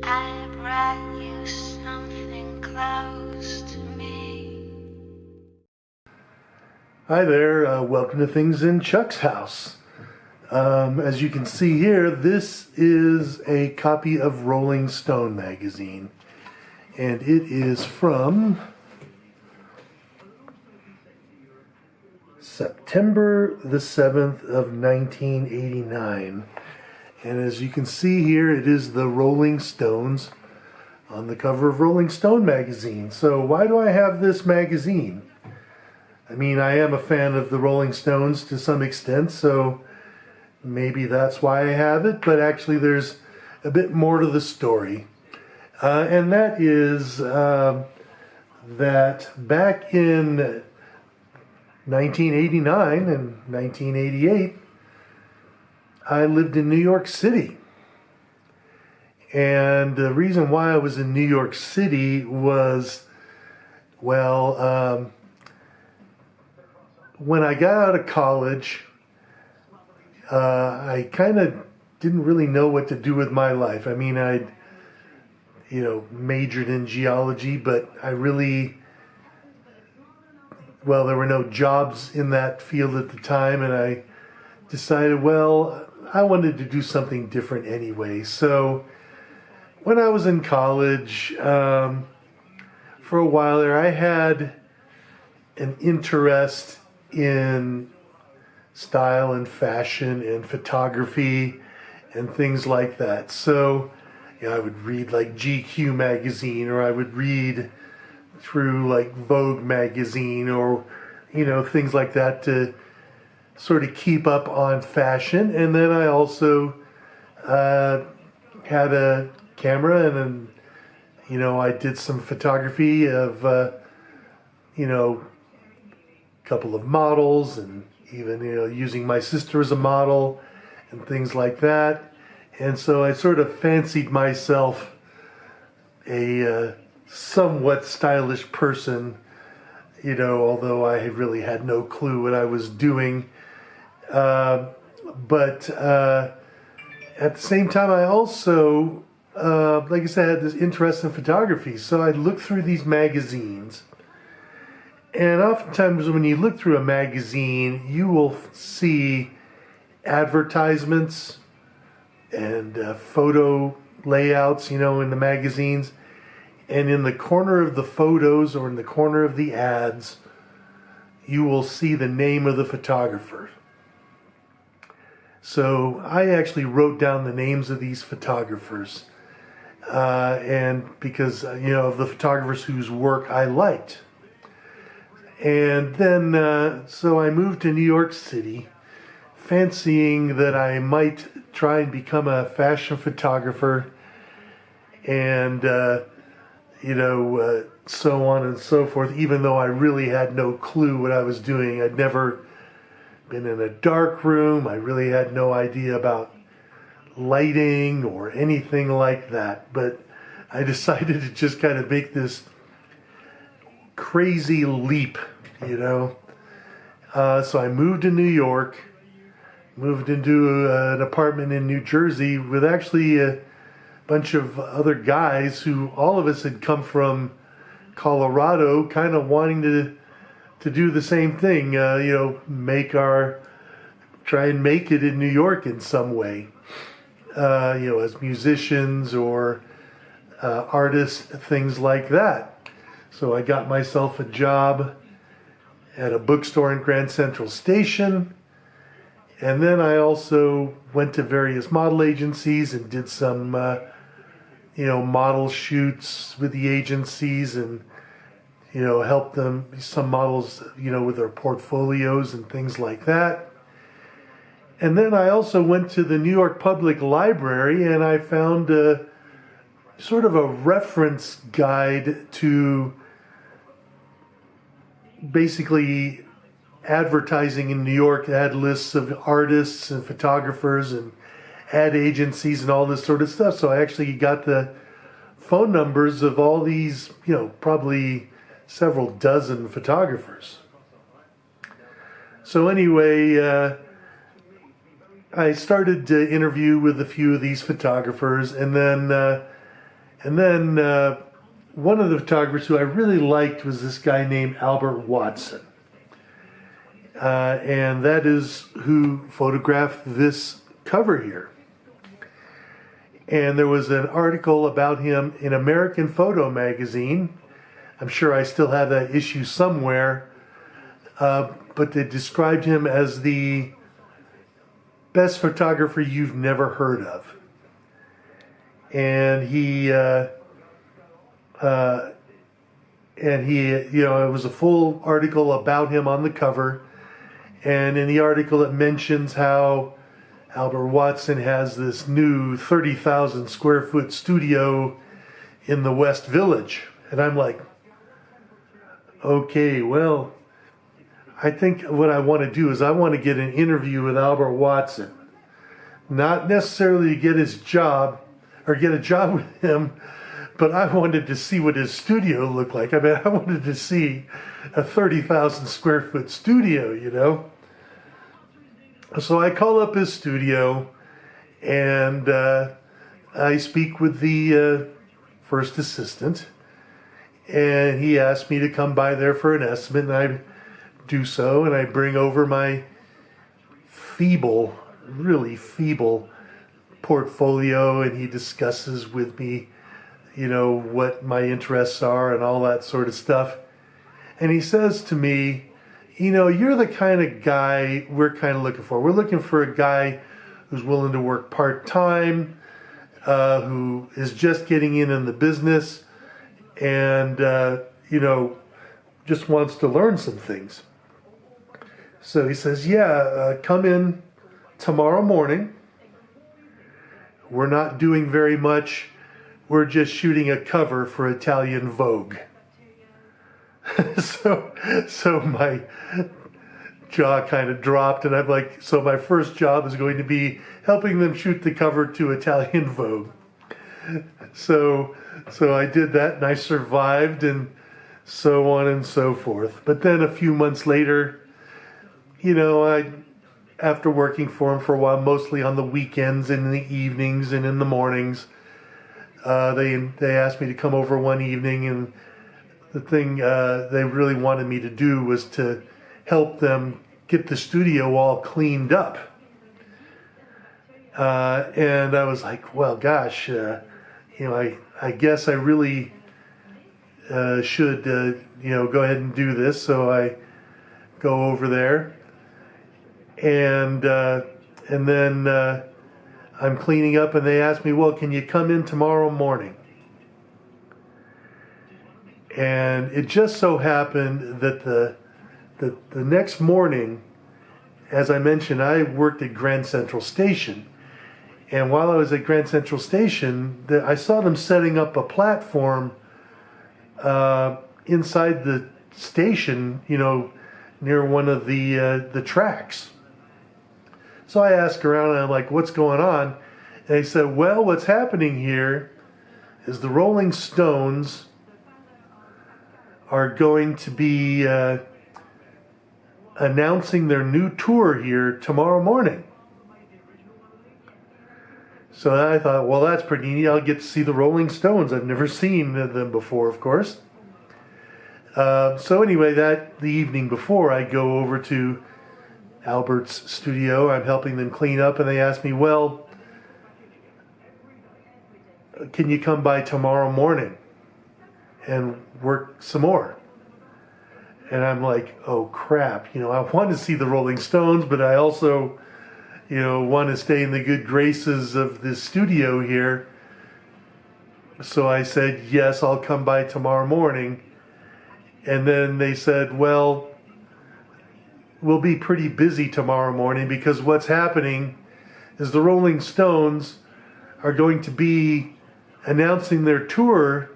I brought you something close to me. Hi there, welcome to Things in Chuck's House. As you can see here, this is a copy of Rolling Stone magazine, and it is from September the 7th of 1989. And as you can see here, it is the Rolling Stones on the cover of Rolling Stone magazine. So why do I have this magazine? I mean, I am a fan of the Rolling Stones to some extent, so maybe that's why I have it, but actually there's a bit more to the story. And that is that back in 1989 and 1988, I lived in New York City. And the reason why I was in New York City was, when I got out of college, I kind of didn't really know what to do with my life. I mean, I'd, majored in geology, but there were no jobs in that field at the time, and I decided, I wanted to do something different anyway. So when I was in college, for a while there, I had an interest in style and fashion and photography and things like that. So, I would read like GQ magazine, or I would read through like Vogue magazine, or, things like that to sort of keep up on fashion. And then I also had a camera, and then, I did some photography of, a couple of models, and even, using my sister as a model and things like that. And so I sort of fancied myself a somewhat stylish person, although I really had no clue what I was doing. But at the same time, I also, like I said, had this interest in photography. So I'd look through these magazines. And oftentimes when you look through a magazine, you will see advertisements and photo layouts, in the magazines. And in the corner of the photos, or in the corner of the ads, you will see the name of the photographer. So I actually wrote down the names of these photographers, and because, of the photographers whose work I liked. And then, so I moved to New York City, fancying that I might try and become a fashion photographer, and, so on and so forth, even though I really had no clue what I was doing. I'd never been in a dark room. I really had no idea about lighting or anything like that. But I decided to just kind of make this crazy leap, So I moved to New York, moved into an apartment in New Jersey with actually a bunch of other guys who all of us had come from Colorado, kind of wanting to do the same thing, try and make it in New York in some way, as musicians or artists, things like that. So I got myself a job at a bookstore in Grand Central Station. And then I also went to various model agencies and did some, model shoots with the agencies, and, helped them, some models, with their portfolios and things like that. And then I also went to the New York Public Library, and I found sort of a reference guide to basically advertising in New York. It had lists of artists and photographers and ad agencies and all this sort of stuff. So I actually got the phone numbers of all these, probably several dozen photographers. So anyway, I started to interview with a few of these photographers, and then And then one of the photographers who I really liked was this guy named Albert Watson. And that is who photographed this cover here. And there was an article about him in American Photo magazine. I'm sure I still have that issue somewhere. But they described him as the best photographer you've never heard of. And he, it was a full article about him on the cover. And in the article, it mentions how Albert Watson has this new 30,000 square foot studio in the West Village. And I'm like, okay, well, I think what I want to do is I want to get an interview with Albert Watson. Not necessarily to get his job or get a job with him, but I wanted to see what his studio looked like. I mean, I wanted to see a 30,000 square foot studio, you know. So I call up his studio and I speak with the first assistant, and he asked me to come by there for an estimate, and I do so, and I bring over my really feeble portfolio, and he discusses with me, you know, what my interests are and all that sort of stuff. And he says to me, you know, you're the kind of guy we're kind of looking for. We're looking for a guy who's willing to work part-time, who is just getting in the business, and, you know, just wants to learn some things. So he says, yeah, come in tomorrow morning. We're not doing very much. We're just shooting a cover for Italian Vogue. So my jaw kind of dropped, and I'm like, so my first job is going to be helping them shoot the cover to Italian Vogue. So I did that, and I survived, and so on and so forth. But then a few months later, you know, after working for him for a while, mostly on the weekends and in the evenings and in the mornings, they asked me to come over one evening, and the thing they really wanted me to do was to help them get the studio all cleaned up. And I was like, well, gosh, you know, I guess I really should, you know, go ahead and do this. So I go over there, and then I'm cleaning up, and they asked me, well, can you come in tomorrow morning? And it just so happened that the next morning, as I mentioned, I worked at Grand Central Station. And while I was at Grand Central Station, I saw them setting up a platform inside the station, you know, near one of the tracks. So I asked around, and I'm like, what's going on? And they said, well, what's happening here is the Rolling Stones are going to be announcing their new tour here tomorrow morning. So I thought, well, that's pretty neat. I'll get to see the Rolling Stones. I've never seen them before, of course. So anyway, the evening before, I go over to Albert's studio. I'm helping them clean up, and they asked me, well, can you come by tomorrow morning and work some more? And I'm like, oh crap, you know, I want to see the Rolling Stones, but I also, you know, want to stay in the good graces of this studio here. So I said, yes, I'll come by tomorrow morning. And then they said, well, we'll be pretty busy tomorrow morning, because what's happening is the Rolling Stones are going to be announcing their tour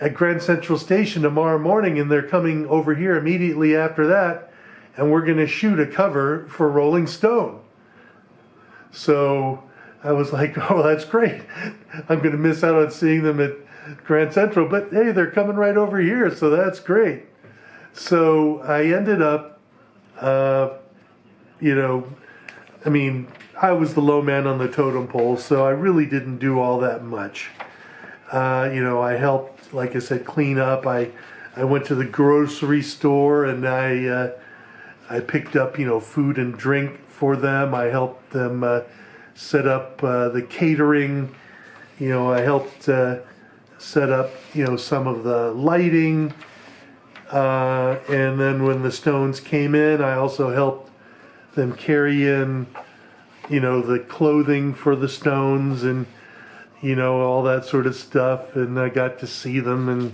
at Grand Central Station tomorrow morning, and they're coming over here immediately after that, and we're going to shoot a cover for Rolling Stone. So I was like, oh, that's great. I'm going to miss out on seeing them at Grand Central, but hey, they're coming right over here, so that's great. So I ended up, you know, I mean, I was the low man on the totem pole, so I really didn't do all that much. I helped, like I said, clean up. I went to the grocery store and I picked up, food and drink for them. I helped them set up the catering. I helped set up, some of the lighting. And then when the Stones came in, I also helped them carry in, the clothing for the Stones and, all that sort of stuff. And I got to see them and,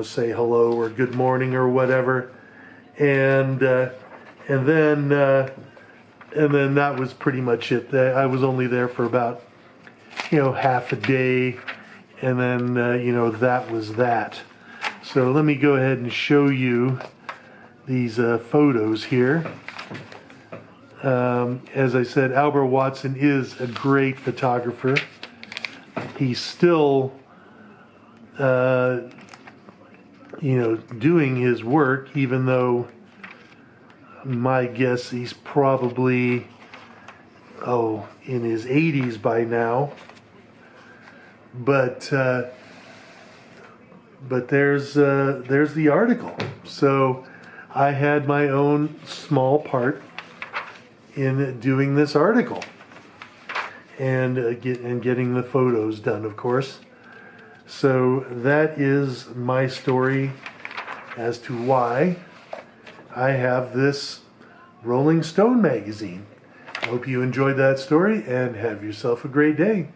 say hello or good morning or whatever. And then that was pretty much it. I was only there for about, half a day. And then, that was that. So let me go ahead and show you these photos here. As I said, Albert Watson is a great photographer. He's still, doing his work, even though my guess he's probably, in his 80s by now. But there's the article. So I had my own small part in doing this article and getting the photos done, of course. So that is my story as to why I have this Rolling Stone magazine. I hope you enjoyed that story and have yourself a great day.